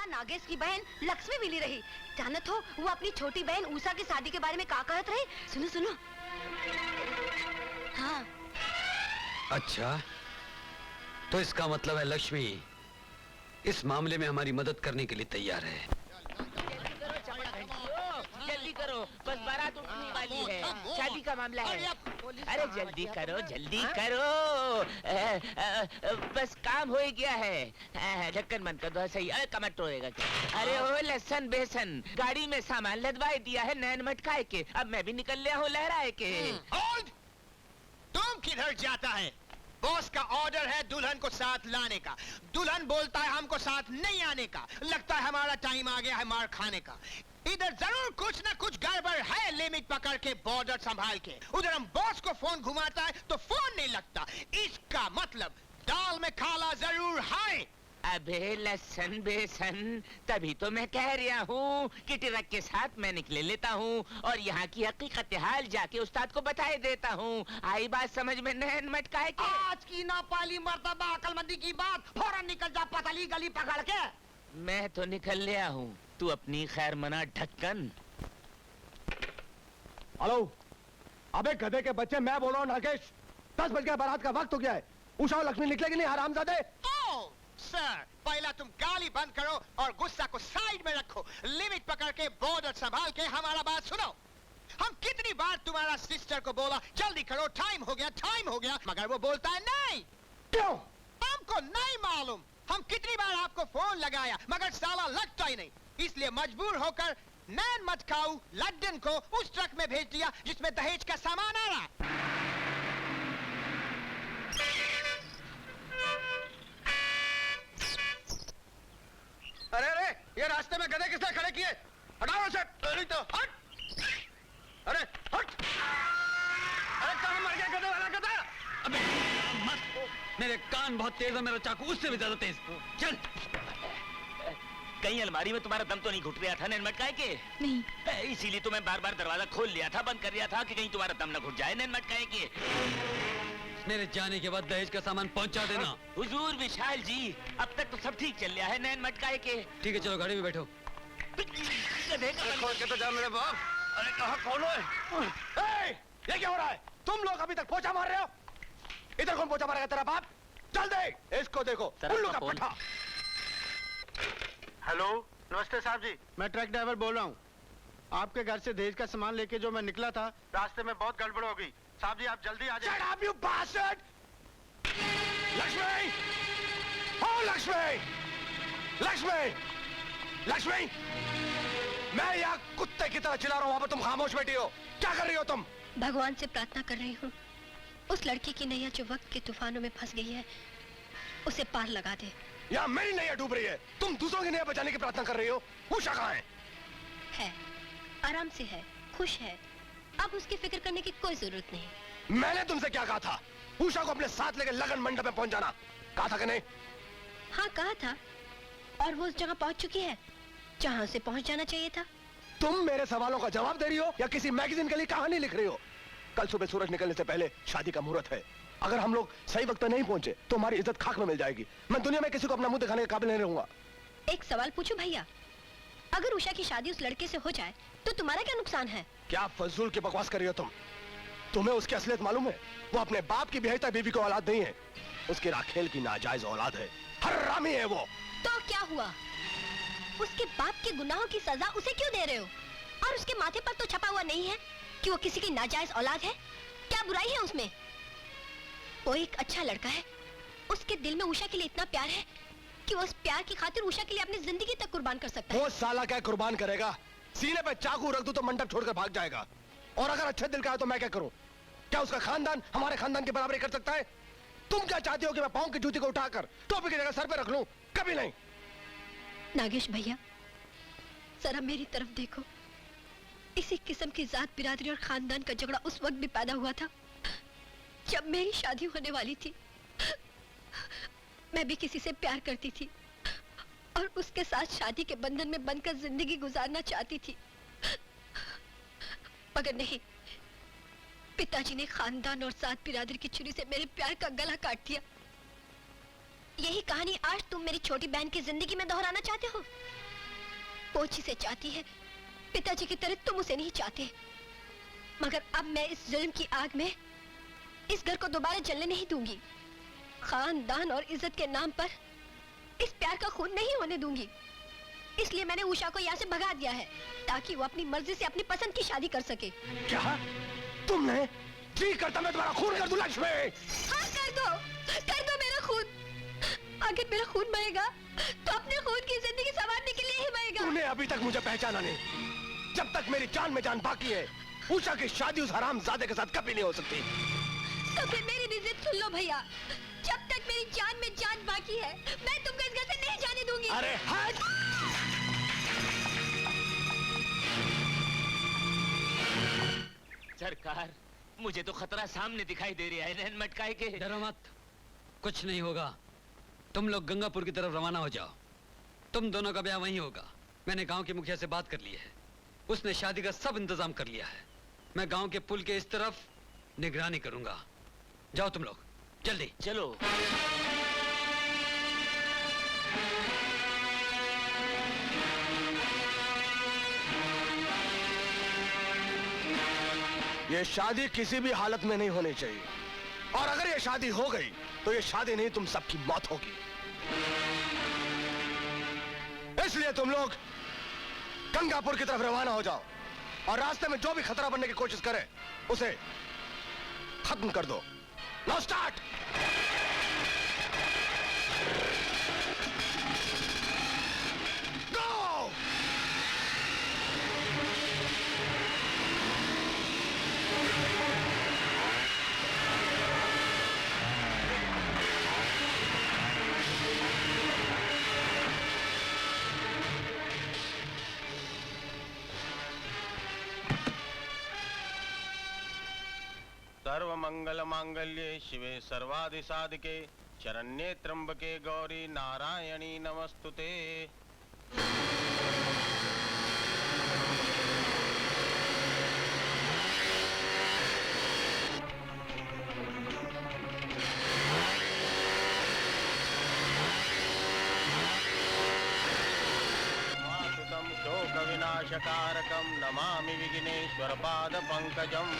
नागेश की बहन लक्ष्मी मिली रही। जानत हो वो अपनी छोटी बहन उषा की शादी के बारे में का कहत रही? सुनो सुनो। हाँ। अच्छा, तो इसका मतलब है लक्ष्मी इस मामले में हमारी मदद करने के लिए तैयार है। जल्दी करो, बस बारात उठने वाली है, शादी का मामला है। अरे जल्दी करो, जल्दी करो। बस काम हो गया है। ढक्कन बंद कर दो। सही। अरे कमर तोड़ेगा क्या? अरे ओ लहसन बेसन, गाड़ी में सामान लदवाए दिया है नैन मटकाए के। अब मैं भी निकल लिया हूँ लहराए के। तुम किधर जाता है? बॉस का ऑर्डर है दुल्हन को साथ लाने का। दुल्हन बोलता है हमको साथ नहीं आने का। लगता है हमारा टाइम आ गया है मार खाने का। इधर जरूर कुछ ना कुछ गड़बड़ है। लिमिट पकड़ के बॉर्डर संभाल के। उधर हम बॉस को फोन घुमाता है तो फोन नहीं लगता। इसका मतलब दाल में काला जरूर है। अबे लहसन बेसन, तभी तो मैं कह रहा हूँ कि ट्रक के साथ मैं निकले लेता हूँ और यहाँ की हकीकत हाल जाके उस्ताद को बताए देता हूँ। आई बात समझ में? नैन मटकाए के आज की ना पाली मर्तबा अकलमंदी की बात, फौरन निकल जा पतली गली पकड़ के। मैं तो निकल लिया हूँ, तू अपनी खैर मना ढक्कन। हेलो, अबे गधे के बच्चे, मैं बोल रहा हूँ नागेश, 10 बज गया, बारात का वक्त हो गया है। उषा और लक्ष्मी निकलेगी नहीं हरामजादे। सर, पहला तुम गाली बंद करो और गुस्सा को साइड में रखो। लिमिट पकड़ के बॉर्डर संभाल के हमारा बात सुनो। हम कितनी बार तुम्हारा सिस्टर को बोला जल्दी करो, टाइम हो गया, मगर वो बोलता है नहीं। क्यों? हमको नहीं मालूम। हम कितनी बार आपको फोन लगाया मगर साला लगता ही नहीं। इसलिए मजबूर होकर नैन मटकाऊ लड्डन को उस ट्रक में भेज दिया जिसमें दहेज का सामान आ रहा। अरे अरे, ये रास्ते में गधे किसने खड़े किए? हटाओ उसे। नहीं तो हट। अरे हट। अरे कहाँ मर गया गधे वाला गधा? अबे मत, मेरे कान बहुत तेज है, मेरा चाकू उससे भी ज्यादा तेज। चल। कहीं अलमारी में तुम्हारा दम तो नहीं घुट रहा था नैन मटकाए के? नहीं। इसीलिए तो मैं बार बार दरवाजा खोल लिया था, बंद कर लिया था कि कहीं तुम्हारा दम न घुट जाए नैन मटकाए के। मेरे जाने के बाद दहेज का सामान पहुंचा देना। हुजूर विशाल जी, अब तक तो सब ठीक चल रहा है नैन मटकाए के। ठीक है, चलो गाड़ी में बैठो। खोल के तो जा मेरे बाप। अरे कहाँ कौन है? ये क्या हो रहा है? तुम लोग अभी तक पोछा मार रहे हो? इधर कौन पोछा मारेगा? तेरा बाप। चल दे इसको, देखो उल्लू का पट्टा। हेलो, नमस्ते साहब जी, मैं ट्रक ड्राइवर बोल रहा हूँ। आपके घर से दहेज का सामान लेके जो मैं निकला था, रास्ते में बहुत गड़बड़ हो गई। साहब जी आप जल्दी आ जाइए। Shut up, you bastard! Lakshmi! ओ लक्ष्मी! लक्ष्मी! लक्ष्मी! मैं यहाँ कुत्ते की तरह चिल्ला रहा हूँ, वहाँ पर तुम खामोश बैठी हो। क्या कर रही हो तुम? भगवान से प्रार्थना कर रही हूँ, उस लड़की की नैया जो वक्त के तूफानों में फंस गई है, उसे पार लगा दे। यहाँ मेरी नैया डूब रही है, तुम दूसरों की नैया बचाने की प्रार्थना कर रही हो। उषा कहाँ है? है, आराम से है, खुश है। अब उसकी फिक्र करने की कोई जरूरत नहीं। मैंने तुमसे क्या कहा था? उषा को अपने साथ लेकर लगन मंडप में पहुंच जाना। कहा था कि नहीं? हाँ कहा था, और वो उस जगह पहुंच चुकी है जहां से पहुंच जाना चाहिए था। तुम मेरे सवालों का जवाब दे रही हो या किसी मैगजीन के लिए कहानी लिख रही हो? कल सुबह सूरज निकलने से पहले शादी का मुहूर्त है। अगर हम लोग सही वक्त पर नहीं पहुंचे तो हमारी इज्जत खाक में मिल जाएगी। मैं दुनिया में किसी को अपना मुंह दिखाने के काबिल नहीं रहूंगा। एक सवाल पूछूं भैया, अगर उषा की शादी उस लड़के से हो जाए तो तुम्हारा क्या नुकसान है? क्या फजूल की बकवास कर रही हो तुम? तुम्हें उसकी असलियत मालूम है? वो अपने बाप की बेहतर बीवी को औलाद नहीं है, उसकी राखेल की नाजायज औलाद है। हरामी है वो। तो क्या हुआ? उसके बाप के गुनाहों की सजा उसे क्यों दे रहे हो? और उसके माथे पर तो छपा हुआ नहीं है कि वो किसी की नाजायज औलाद है। क्या बुराई है उसमें? वो एक अच्छा लड़का है, उसके दिल में उषा के लिए इतना प्यार है कि वो उस प्यार की खातिर उषा के लिए अपनी जिंदगी तक कुर्बान कर सकता है। वो साला क्या कुर्बान करेगा? सीने पे चाकू रख दूं तो मंडप छोड़कर भाग जाएगा। और अगर अच्छे दिल का है तो मैं क्या करूं? क्या उसका खानदान हमारे खानदान की बराबरी कर सकता है? तुम क्या चाहती हो कि मैं पांव की जूती को उठाकर टोपी की जगह सर पे रख लूं? कभी नहीं। नागेश भैया, जरा मेरी तरफ देखो। इसी किस्म की जात बिरादरी और खानदान का झगड़ा उस वक्त भी पैदा हुआ था जब मेरी शादी होने वाली थी। मैं भी किसी से प्यार करती थी और उसके साथ शादी के बंधन में बंधकर जिंदगी गुजारना चाहती थी, मगर नहीं, पिताजी ने खानदान और जात बिरादरी की छुरी से मेरे प्यार का गला काट दिया। यही कहानी आज तुम मेरी छोटी बहन की जिंदगी में दोहराना चाहते हो? फौज जिसे चाहती है, पिताजी की तरह तुम उसे नहीं चाहते। मगर अब मैं इस जुल्म की आग में इस घर को दोबारा जलने नहीं दूंगी। खानदान और इज्जत के नाम पर इस प्यार का खून नहीं होने दूंगी। इसलिए मैंने उषा को यहाँ से भगा दिया है, ताकि वो अपनी मर्जी से अपनी पसंद की शादी कर सके। क्या तुमने जी करता मैं तुम्हारा खून कर दूं लक्ष्मी? हाँ, कर दो मेरा खून। अगर मेरा खून बहेगा तो अपने खून की जिंदगी संवारने के लिए ही बहेगा। तूने अभी तक मुझे पहचाना नहीं। जब तक मेरी जान में जान बाकी है, उषा की शादी उस हरामजादे के साथ कभी नहीं हो सकती। तो फिर मेरी भी जिद सुन लो भैया। जब तक मेरी जान में जान बाकी है, मैं तुमको इस घर से नहीं जाने दूंगी। अरे हट! सरकार, मुझे तो खतरा सामने दिखाई दे रहा है। नैन मटकाए के। डरो मत, कुछ नहीं होगा। तुम लोग गंगापुर की तरफ रवाना हो जाओ। तुम दोनों का ब्याह वहीं होगा। मैंने गांव के मुखिया से बात कर ली है, उसने शादी का सब इंतजाम कर लिया है। मैं गांव के पुल के इस तरफ निगरानी करूंगा। जाओ तुम लोग, जल्दी चलो। ये शादी किसी भी हालत में नहीं होनी चाहिए, और अगर ये शादी हो गई तो ये शादी नहीं, तुम सबकी मौत होगी। इसलिए तुम लोग गंगापुर की तरफ रवाना हो जाओ, और रास्ते में जो भी खतरा बनने की कोशिश करे उसे खत्म कर दो। Now start. गो! सर्वमंगल मांगल्ये शिवे सर्वादि साधिके शरण्ये त्र्यंबके गौरी नारायणी नमस्तुते। वासुतं शोक विनाशकारकं नमामि विघ्नेश्वर पाद पंकजम्।